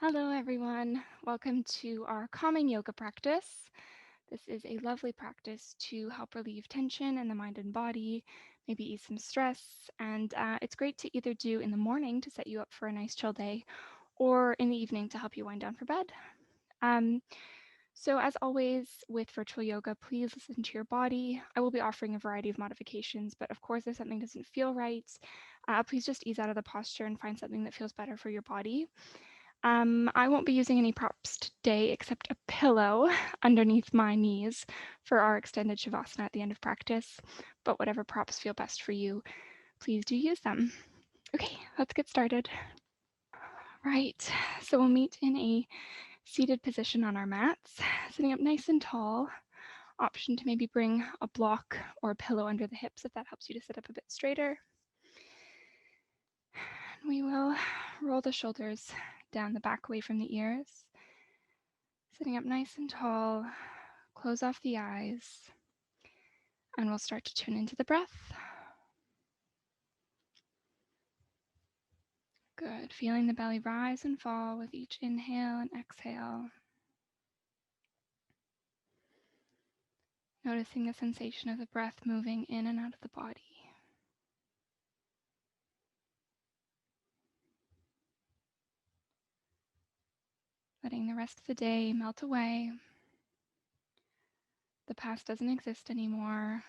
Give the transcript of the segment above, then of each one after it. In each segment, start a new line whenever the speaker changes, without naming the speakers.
Hello, everyone. Welcome to our calming yoga practice. This is a lovely practice to help relieve tension in the mind and body, maybe ease some stress, and it's great to either do in the morning to set you up for a nice chill day, or in the evening to help you wind down for bed. Um, so as always with virtual yoga, please listen to your body. I will be offering a variety of modifications, but of course, if something doesn't feel right, please just ease out of the posture and find something that feels better for your body. I won't be using any props today except a pillow underneath my knees for our extended Shavasana at the end of practice, but whatever props feel best for you, please do use them. Okay, let's get started. Right, so we'll meet in a seated position on our mats, sitting up nice and tall. Option to maybe bring a block or a pillow under the hips if that helps you to sit up a bit straighter. And we will roll the shoulders down the back away from the ears. Sitting up nice and tall, close off the eyes, and we'll start to tune into the breath. Good. Feeling the belly rise and fall with each inhale and exhale. Noticing the sensation of the breath moving in and out of the body. Letting the rest of the day melt away. The past doesn't exist anymore.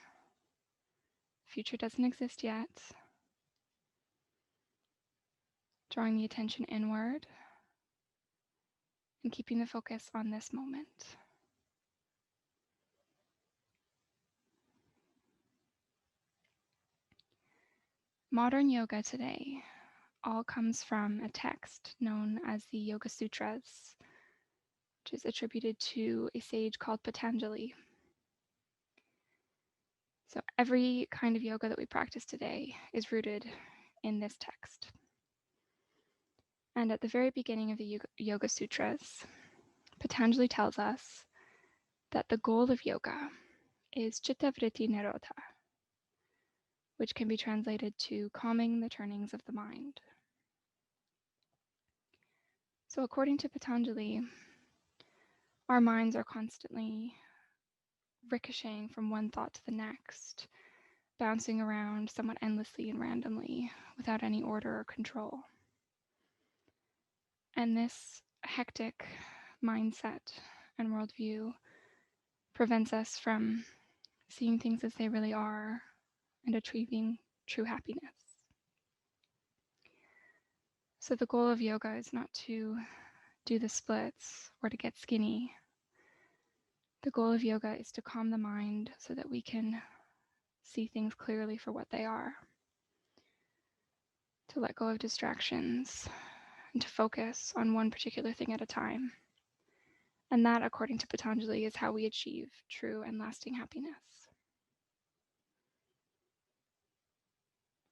Future doesn't exist yet. Drawing the attention inward and keeping the focus on this moment. Modern yoga today all comes from a text known as the Yoga Sutras, which is attributed to a sage called Patanjali. So every kind of yoga that we practice today is rooted in this text. And at the very beginning of the Yoga Sutras, Patanjali tells us that the goal of yoga is Chitta Vritti Nirodha, which can be translated to calming the turnings of the mind. So according to Patanjali, our minds are constantly ricocheting from one thought to the next, bouncing around somewhat endlessly and randomly without any order or control. And this hectic mindset and worldview prevents us from seeing things as they really are and achieving true happiness. So the goal of yoga is not to do the splits or to get skinny. The goal of yoga is to calm the mind so that we can see things clearly for what they are, to let go of distractions, and to focus on one particular thing at a time. And that, according to Patanjali, is how we achieve true and lasting happiness.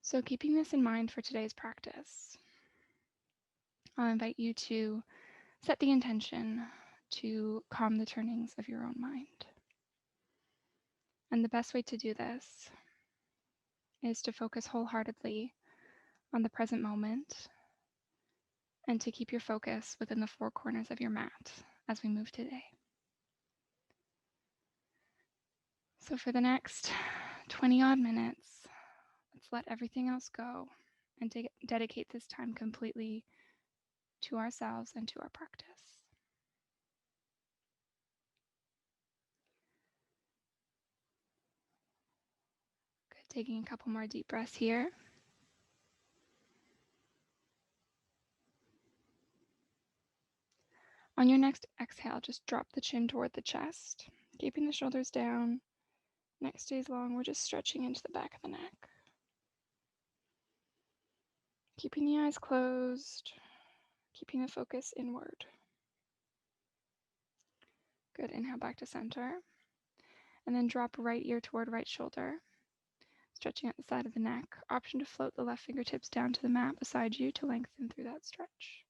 So keeping this in mind for today's practice, I'll invite you to set the intention to calm the turnings of your own mind. And the best way to do this is to focus wholeheartedly on the present moment and to keep your focus within the four corners of your mat as we move today. So for the next 20 odd minutes, let's let everything else go and dedicate this time completely to ourselves and to our practice. Good, taking a couple more deep breaths here. On your next exhale, just drop the chin toward the chest, keeping the shoulders down. Neck stays long, we're just stretching into the back of the neck. Keeping the eyes closed, keeping the focus inward. Good, inhale back to center. And then drop right ear toward right shoulder, stretching at the side of the neck. Option to float the left fingertips down to the mat beside you to lengthen through that stretch.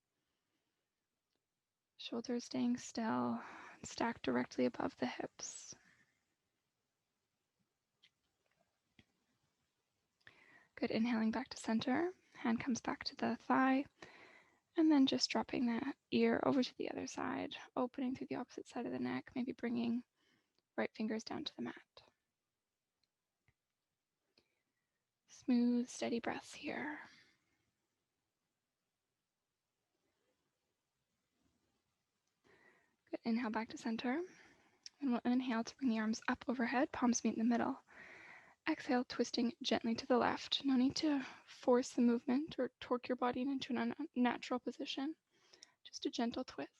Shoulders staying still, stacked directly above the hips. Good, inhaling back to center. Hand comes back to the thigh. And then just dropping that ear over to the other side, opening through the opposite side of the neck, maybe bringing right fingers down to the mat. Smooth, steady breaths here. Good. Inhale back to center. And we'll inhale to bring the arms up overhead, palms meet in the middle. Exhale, twisting gently to the left. No need to force the movement or torque your body into an unnatural position. Just a gentle twist.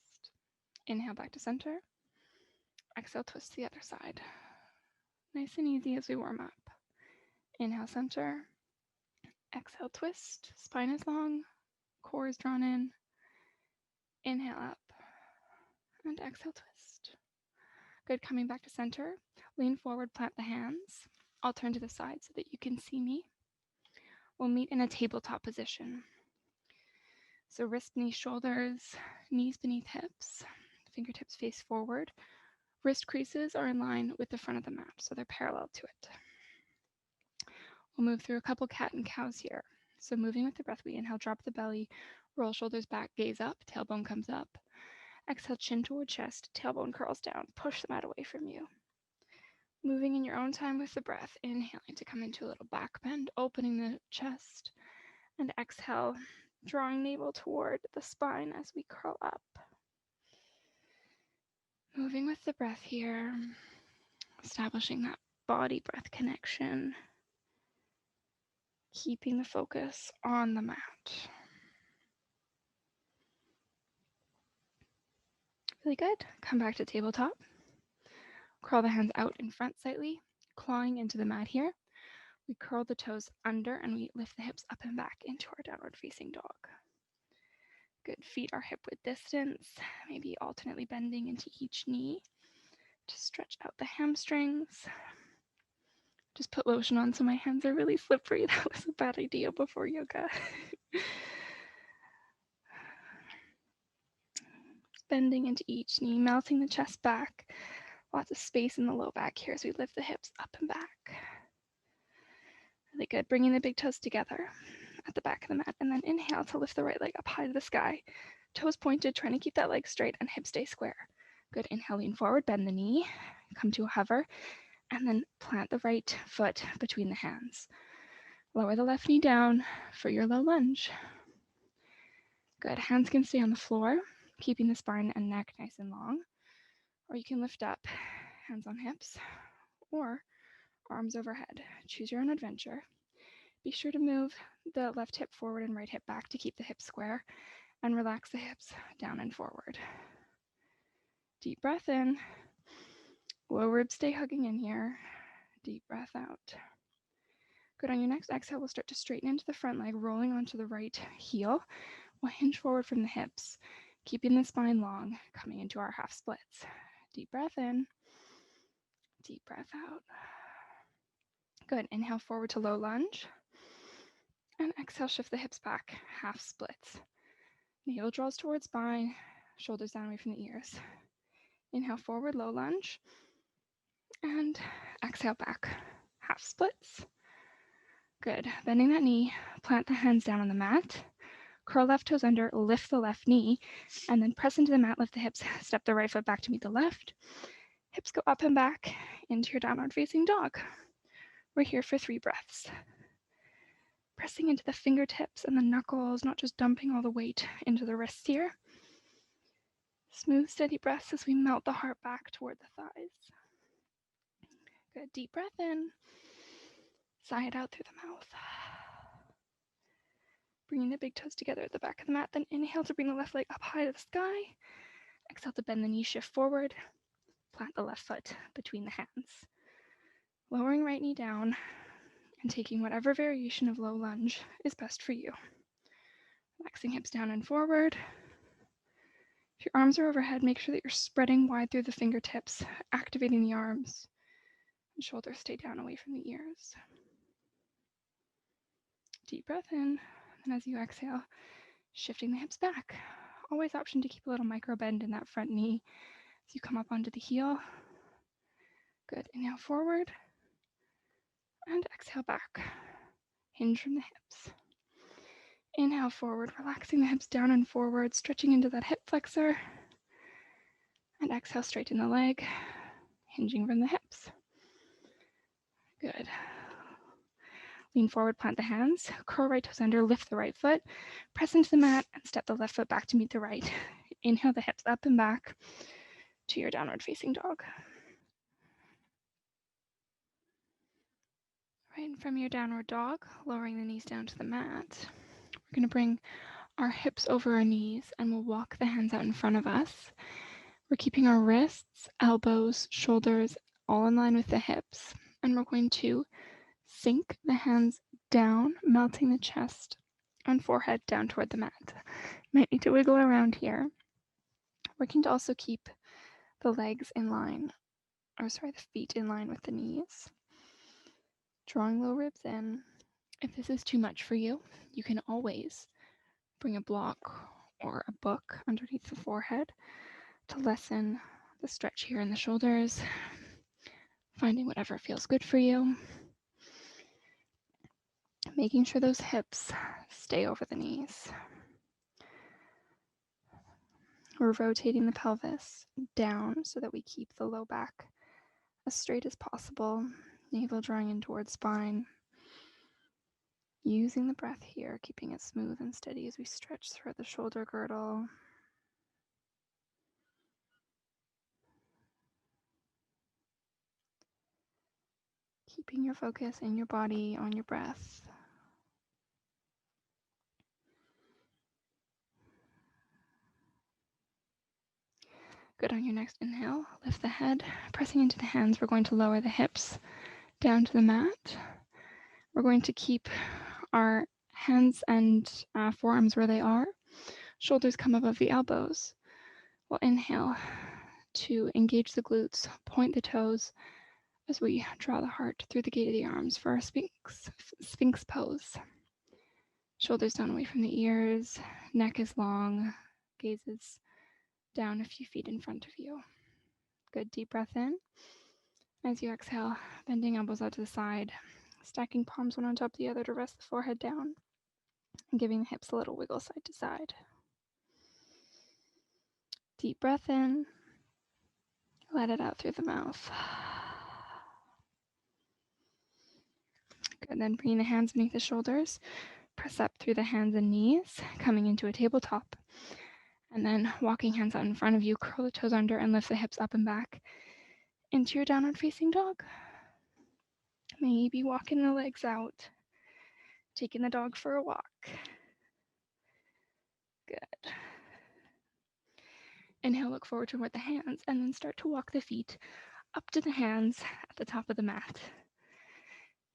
Inhale back to center. Exhale, twist to the other side. Nice and easy as we warm up. Inhale, center. Exhale, twist. Spine is long. Core is drawn in. Inhale up. And exhale, twist. Good. Coming back to center. Lean forward, plant the hands. I'll turn to the side so that you can see me. We'll meet in a tabletop position. So wrists beneath shoulders, knees beneath hips, fingertips face forward. Wrist creases are in line with the front of the mat, so they're parallel to it. We'll move through a couple cat and cows here. So moving with the breath, we inhale, drop the belly, roll shoulders back, gaze up, tailbone comes up. Exhale, chin toward chest, tailbone curls down, push the mat away from you. Moving in your own time with the breath, inhaling to come into a little back bend, opening the chest, and exhale, drawing navel toward the spine as we curl up. Moving with the breath here, establishing that body-breath connection, keeping the focus on the mat. Really good. Come back to tabletop. Curl the hands out in front slightly, clawing into the mat here. We curl the toes under and we lift the hips up and back into our downward facing dog. Good. Feet are hip width distance, maybe alternately bending into each knee to stretch out the hamstrings. Just put lotion on so my hands are really slippery. That was a bad idea before yoga. Bending into each knee, melting the chest back. Lots of space in the low back here as we lift the hips up and back. Really good. Bringing the big toes together at the back of the mat. And then inhale to lift the right leg up high to the sky. Toes pointed, trying to keep that leg straight and hips stay square. Good. Inhale, lean forward, bend the knee, come to a hover, and then plant the right foot between the hands. Lower the left knee down for your low lunge. Good. Hands can stay on the floor, keeping the spine and neck nice and long. Or you can lift up, hands on hips, or arms overhead. Choose your own adventure. Be sure to move the left hip forward and right hip back to keep the hips square, and relax the hips down and forward. Deep breath in. Low ribs stay hugging in here. Deep breath out. Good. On your next exhale, we'll start to straighten into the front leg, rolling onto the right heel. We'll hinge forward from the hips, keeping the spine long, coming into our half splits. Deep breath in. Deep breath out. Good. Inhale forward to low lunge. And exhale, shift the hips back, half splits. Navel draws towards spine, shoulders down away from the ears. Inhale forward, low lunge. And exhale back, half splits. Good. Bending that knee, plant the hands down on the mat. Curl left toes under, lift the left knee, and then press into the mat, lift the hips, step the right foot back to meet the left. Hips go up and back into your downward facing dog. We're here for 3 breaths. Pressing into the fingertips and the knuckles, not just dumping all the weight into the wrists here. Smooth, steady breaths as we melt the heart back toward the thighs. Good. Deep breath in. Sigh it out through the mouth. Bringing the big toes together at the back of the mat. Then inhale to bring the left leg up high to the sky. Exhale to bend the knee, shift forward. Plant the left foot between the hands. Lowering right knee down and taking whatever variation of low lunge is best for you. Relaxing hips down and forward. If your arms are overhead, make sure that you're spreading wide through the fingertips, activating the arms, and shoulders stay down away from the ears. Deep breath in, and as you exhale, shifting the hips back. Always option to keep a little micro bend in that front knee as you come up onto the heel. Good. Inhale forward, and exhale back. Hinge from the hips. Inhale forward, relaxing the hips down and forward, stretching into that hip flexor. And exhale, straighten the leg, hinging from the hips. Good. Lean forward, plant the hands, curl right toes under, lift the right foot, press into the mat, and step the left foot back to meet the right. Inhale the hips up and back to your downward facing dog. Right, and from your downward dog, lowering the knees down to the mat, we're going to bring our hips over our knees and we'll walk the hands out in front of us. We're keeping our wrists, elbows, shoulders all in line with the hips, and we're going to sink the hands down, melting the chest and forehead down toward the mat. Might need to wiggle around here. Working to also keep the legs in line, the feet in line with the knees. Drawing low ribs in. If this is too much for you, you can always bring a block or a book underneath the forehead to lessen the stretch here in the shoulders, finding whatever feels good for you. Making sure those hips stay over the knees. We're rotating the pelvis down so that we keep the low back as straight as possible, navel drawing in towards spine. Using the breath here, keeping it smooth and steady as we stretch through the shoulder girdle. Keeping your focus in your body on your breath. Good. On your next inhale, lift the head, pressing into the hands. We're going to lower the hips down to the mat. We're going to keep our hands and forearms where they are. Shoulders come above the elbows. We'll inhale to engage the glutes, point the toes as we draw the heart through the gate of the arms for our Sphinx pose. Shoulders down away from the ears, neck is long, gaze is down a few feet in front of you. Good, deep breath in. As you exhale, bending elbows out to the side, stacking palms one on top of the other to rest the forehead down, and giving the hips a little wiggle side to side. Deep breath in, let it out through the mouth. Good, then bringing the hands beneath the shoulders, press up through the hands and knees, coming into a tabletop. And then walking hands out in front of you, curl the toes under and lift the hips up and back into your downward facing dog. Maybe walking the legs out, taking the dog for a walk. Good. Inhale, look forward toward the hands, and then start to walk the feet up to the hands at the top of the mat.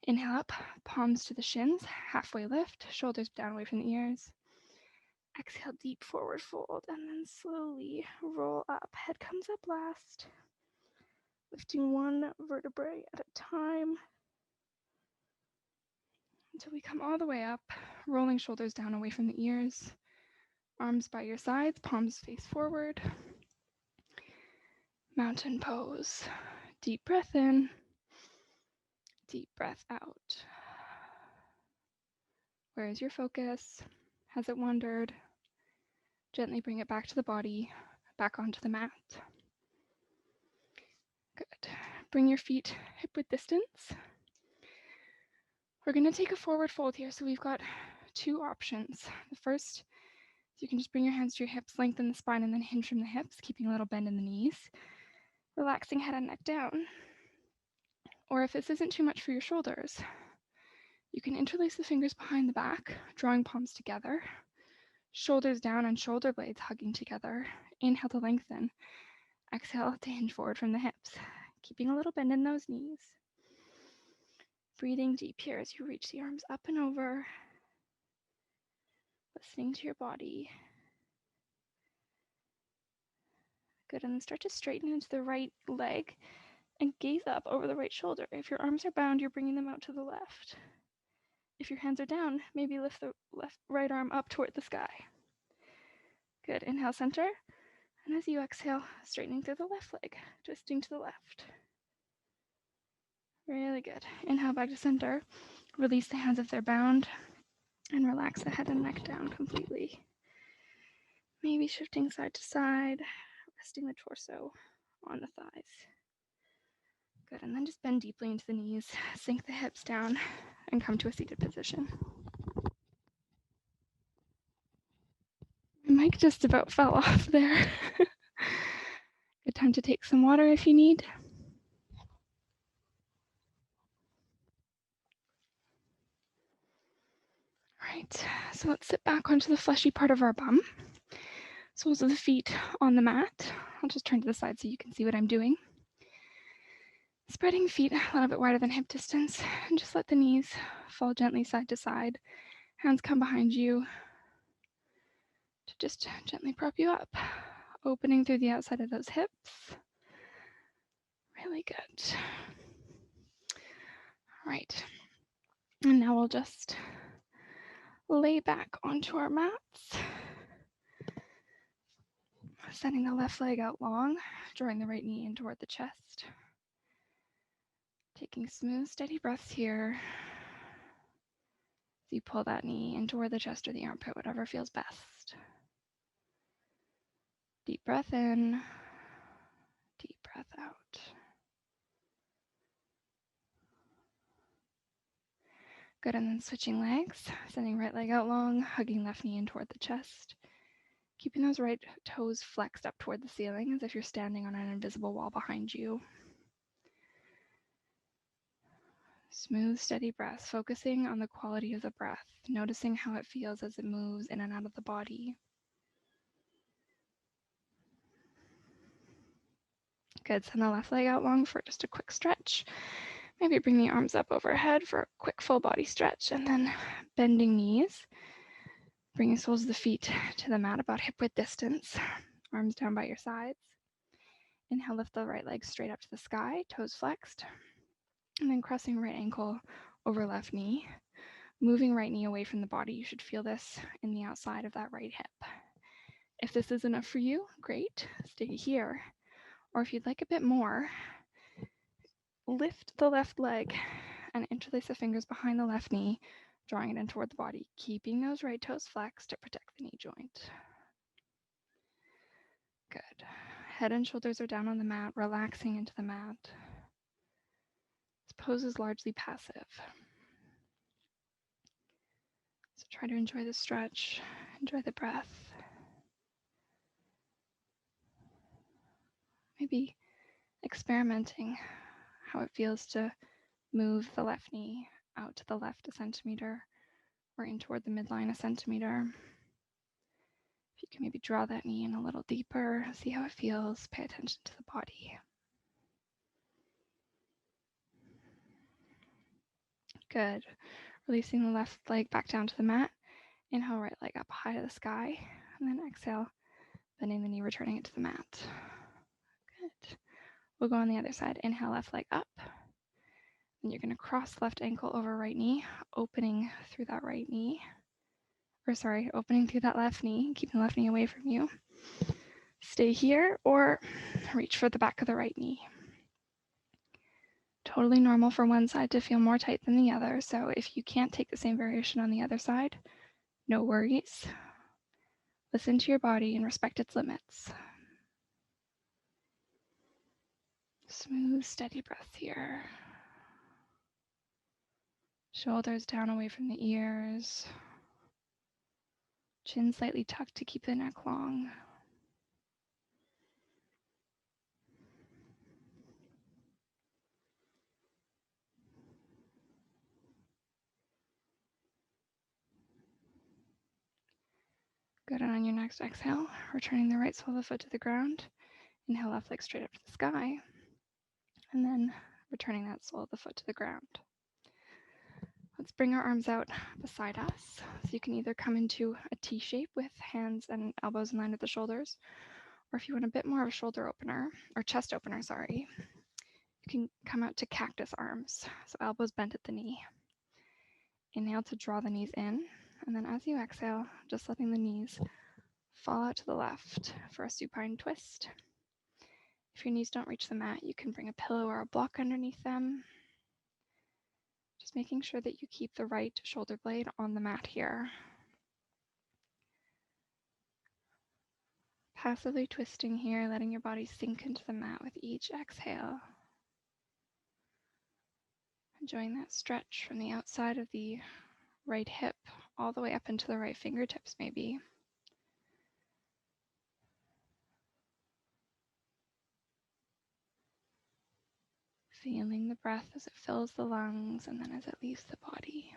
Inhale up, palms to the shins, halfway lift, shoulders down away from the ears. Exhale, deep forward fold, and then slowly roll up. Head comes up last, lifting one vertebrae at a time until we come all the way up, rolling shoulders down away from the ears, arms by your sides, palms face forward. Mountain pose. Deep breath in, deep breath out. Where is your focus? Has it wandered? Gently bring it back to the body, back onto the mat. Good. Bring your feet hip-width distance. We're going to take a forward fold here. So we've got two options. The first, you can just bring your hands to your hips, lengthen the spine, and then hinge from the hips, keeping a little bend in the knees. Relaxing head and neck down. Or if this isn't too much for your shoulders, you can interlace the fingers behind the back, drawing palms together, shoulders down and shoulder blades hugging together. Inhale to lengthen. Exhale to hinge forward from the hips, keeping a little bend in those knees. Breathing deep here as you reach the arms up and over, listening to your body. Good, and then start to straighten into the right leg and gaze up over the right shoulder. If your arms are bound, you're bringing them out to the left. If your hands are down, maybe lift the right arm up toward the sky. Good, inhale, center. And as you exhale, straightening through the left leg, twisting to the left. Really good. Inhale back to center. Release the hands if they're bound. And relax the head and neck down completely. Maybe shifting side to side, resting the torso on the thighs. Good, and then just bend deeply into the knees, sink the hips down, and come to a seated position. My mic just about fell off there. Good time to take some water if you need. All right, so let's sit back onto the fleshy part of our bum. Soles of the feet on the mat. I'll just turn to the side so you can see what I'm doing. Spreading feet a little bit wider than hip distance, and just let the knees fall gently side to side. Hands come behind you to just gently prop you up, opening through the outside of those hips. Really good. All right, and now we'll just lay back onto our mats, sending the left leg out long, drawing the right knee in toward the chest. Taking smooth, steady breaths here. So you pull that knee in toward the chest or the armpit, whatever feels best. Deep breath in, deep breath out. Good, and then switching legs, sending right leg out long, hugging left knee in toward the chest. Keeping those right toes flexed up toward the ceiling as if you're standing on an invisible wall behind you. Smooth, steady breath, focusing on the quality of the breath, noticing how it feels as it moves in and out of the body. Good, send the left leg out long for just a quick stretch. Maybe bring the arms up overhead for a quick full body stretch, and then bending knees. Bringing soles of the feet to the mat about hip width distance. Arms down by your sides. Inhale, lift the right leg straight up to the sky, toes flexed. And then crossing right ankle over left knee. Moving right knee away from the body. You should feel this in the outside of that right hip. If this is enough for you, great. Stay here. Or if you'd like a bit more, lift the left leg and interlace the fingers behind the left knee, drawing it in toward the body, keeping those right toes flexed to protect the knee joint. Good. Head and shoulders are down on the mat, relaxing into the mat. This pose is largely passive. So try to enjoy the stretch, enjoy the breath. Maybe experimenting how it feels to move the left knee out to the left a centimeter or in toward the midline a centimeter. If you can maybe draw that knee in a little deeper, see how it feels, pay attention to the body. Good. Releasing the left leg back down to the mat. Inhale, right leg up high to the sky. And then exhale, bending the knee, returning it to the mat. Good. We'll go on the other side. Inhale, left leg up. And you're going to cross left ankle over right knee, opening through that right knee. Opening through that left knee, keeping the left knee away from you. Stay here or reach for the back of the right knee. Totally normal for one side to feel more tight than the other, so if you can't take the same variation on the other side, no worries. Listen to your body and respect its limits. Smooth, steady breath here. Shoulders down away from the ears. Chin slightly tucked to keep the neck long. Good, and on your next exhale, returning the right sole of the foot to the ground. Inhale, left leg straight up to the sky. And then returning that sole of the foot to the ground. Let's bring our arms out beside us. So you can either come into a T shape with hands and elbows in line with the shoulders, or if you want a bit more of a shoulder opener, or chest opener, sorry, you can come out to cactus arms. So elbows bent at the knee. Inhale to draw the knees in, and then as you exhale, just letting the knees fall out to the left for a supine twist. If your knees don't reach the mat, you can bring a pillow or a block underneath them. Just making sure that you keep the right shoulder blade on the mat here. Passively twisting here, letting your body sink into the mat with each exhale. Enjoying that stretch from the outside of the right hip all the way up into the right fingertips maybe. Feeling the breath as it fills the lungs and then as it leaves the body.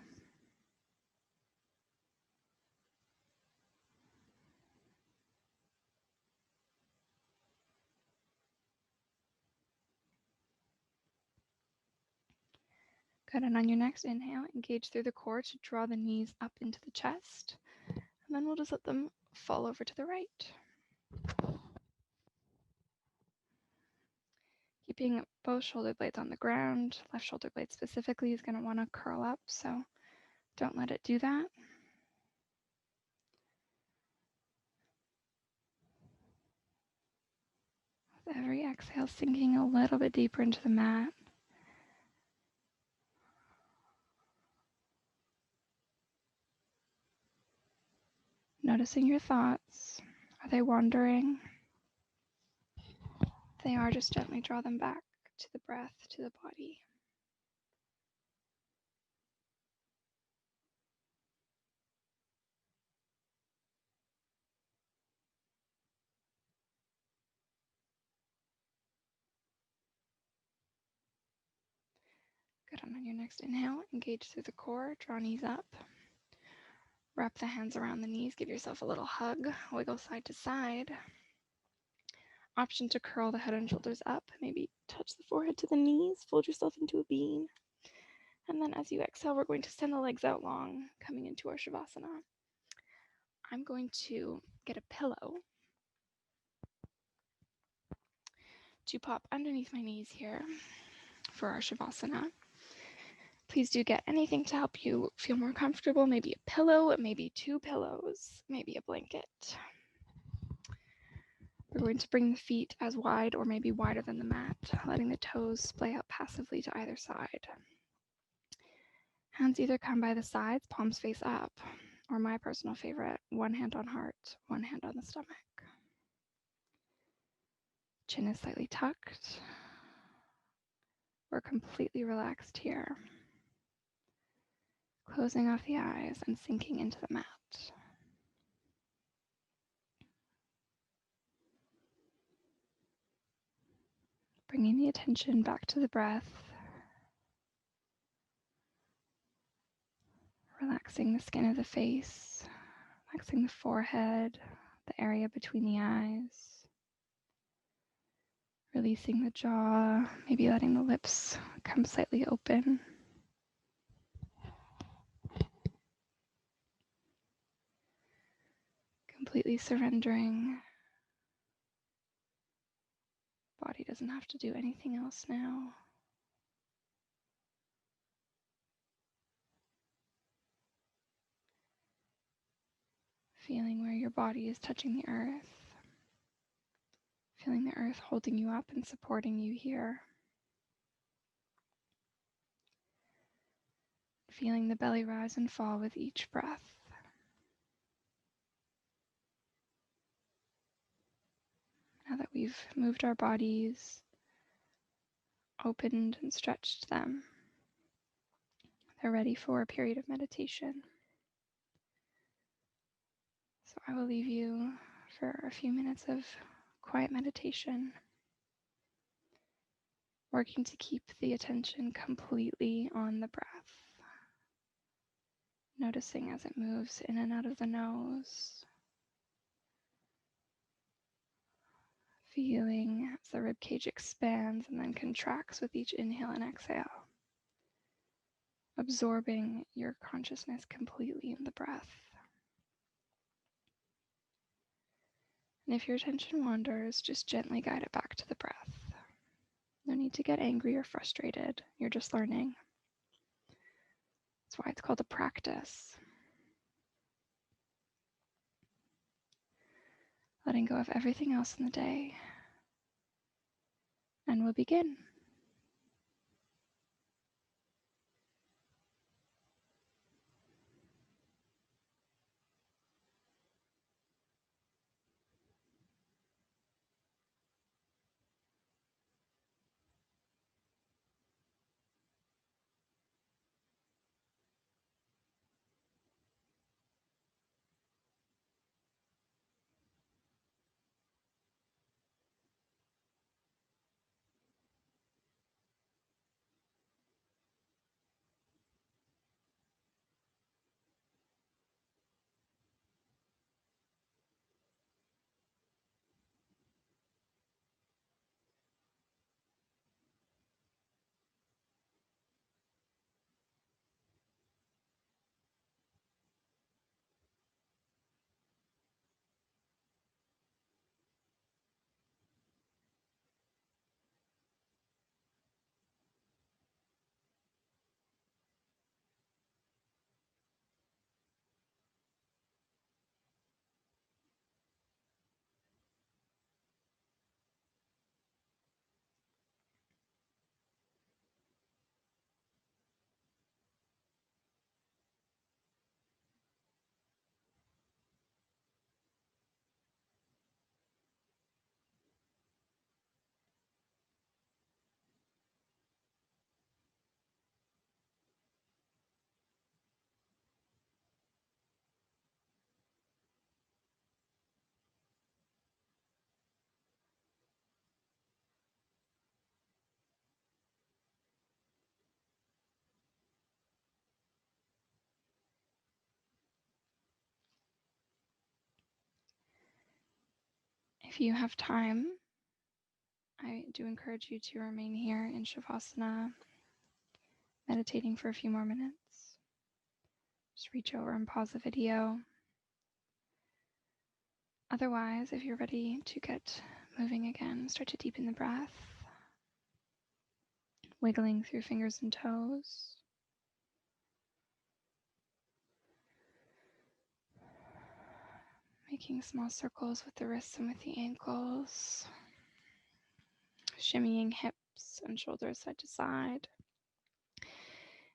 Good, and on your next inhale, engage through the core to draw the knees up into the chest. And then we'll just let them fall over to the right. Keeping both shoulder blades on the ground. Left shoulder blade specifically is going to want to curl up, so don't let it do that. With every exhale, sinking a little bit deeper into the mat. Noticing your thoughts. Are they wandering? If they are, just gently draw them back to the breath, to the body. Good, and on your next inhale, engage through the core, draw knees up. Wrap the hands around the knees, give yourself a little hug, wiggle side to side. Option to curl the head and shoulders up, maybe touch the forehead to the knees, fold yourself into a bean. And then as you exhale, we're going to send the legs out long, coming into our Shavasana. I'm going to get a pillow to pop underneath my knees here for our Shavasana. Please do get anything to help you feel more comfortable, maybe a pillow, maybe two pillows, maybe a blanket. We're going to bring the feet as wide or maybe wider than the mat, letting the toes splay out passively to either side. Hands either come by the sides, palms face up, or my personal favorite, one hand on heart, one hand on the stomach. Chin is slightly tucked. We're completely relaxed here. Closing off the eyes and sinking into the mat. Bringing the attention back to the breath. Relaxing the skin of the face, relaxing the forehead, the area between the eyes. Releasing the jaw, maybe letting the lips come slightly open. Completely surrendering. Body doesn't have to do anything else now. Feeling where your body is touching the earth. Feeling the earth holding you up and supporting you here. Feeling the belly rise and fall with each breath. Now that we've moved our bodies, opened and stretched them, they're ready for a period of meditation. So I will leave you for a few minutes of quiet meditation, working to keep the attention completely on the breath, noticing as it moves in and out of the nose, feeling as the ribcage expands and then contracts with each inhale and exhale, absorbing your consciousness completely in the breath. And if your attention wanders, just gently guide it back to the breath. No need to get angry or frustrated. You're just learning. That's why it's called a practice. Letting go of everything else in the day. And we'll begin. If you have time, I do encourage you to remain here in Shavasana, meditating for a few more minutes. Just reach over and pause the video. Otherwise, if you're ready to get moving again, start to deepen the breath, wiggling through fingers and toes. Making small circles with the wrists and with the ankles. Shimmying hips and shoulders side to side.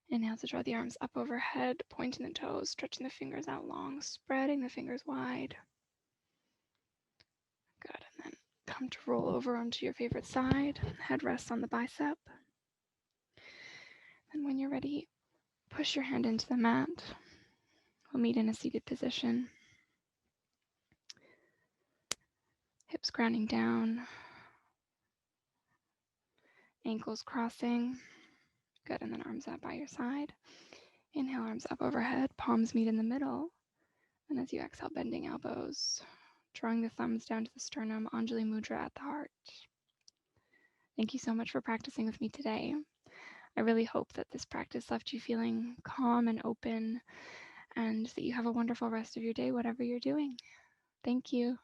Inhale to draw the arms up overhead, pointing the toes, stretching the fingers out long, spreading the fingers wide. Good, and then come to roll over onto your favorite side. Head rests on the bicep. And when you're ready, push your hand into the mat. We'll meet in a seated position. Hips grounding down. Ankles crossing. Good, and then arms out by your side. Inhale, arms up overhead, palms meet in the middle. And as you exhale, bending elbows, drawing the thumbs down to the sternum, Anjali Mudra at the heart. Thank you so much for practicing with me today. I really hope that this practice left you feeling calm and open, and that you have a wonderful rest of your day, whatever you're doing. Thank you.